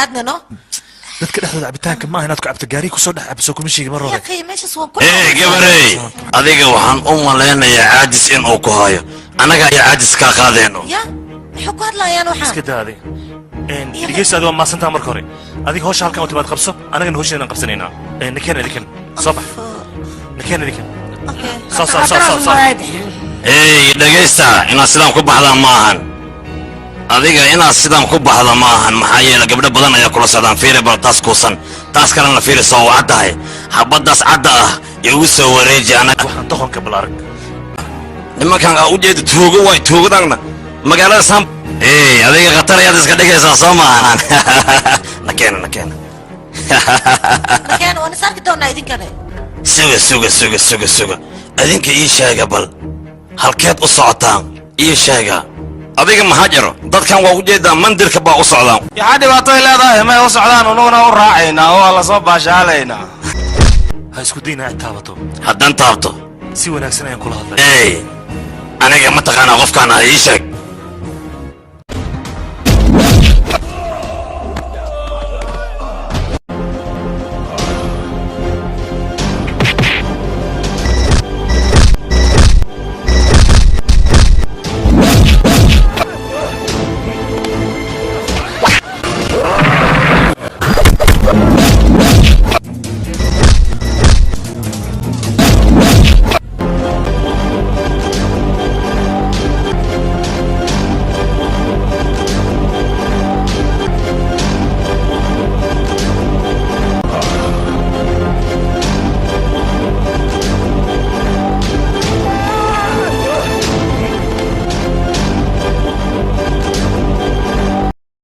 aadna no dadka dhexdooda cabitaanka ma inaad ku cabto gaari ku soo dhex cabso kuma sheegi mar hore meesha soo ku gabarey adiga waxaan u maleynayaa caajis in uu ku hayo anaga ayaa caajis ka qaadeyno ya muxuu ku hadlayaan waxaan iska daaday dhigeysa adiga ma santaa marka hore adiga hawsha halkan u timaad qabso anagana hawsheena qabsanaynaa nakeen adikan soo bax nakeen adikan soo dhageysta inaad sidaan ku baxdaan ma ahan adiga inaad sidaan ku baxda ma ahan maxaa yeelay gabdho badan ayaa kula socdaan fiiri bal taas kuusan taas kalena fiiri soo wacdahay xabadaas cadda ah igu soo wareeji anaga waxaan doqonka balarag nimankan aa u jeeda tuugo way tuugadagna magaalada sam adiga khatar ayaad iska dhigaysaa soo maahan nakeena waan isarki doonaa idinkane suga adinka ii sheega bal halkeed u socotaan ii sheega adiga maxaa jiro dadkan waa u jeedaa mandirka baa u socdaan yaxaa dhibaatoy leedahay may u socdaan unuguna u raacaynaa oo la soo baashaalaynaa ha isku daynaa aad taabato haddaan taabto si wanaagsan ayaan kula hadlay aniga mataqaanaa qofkaan ah ii sheeg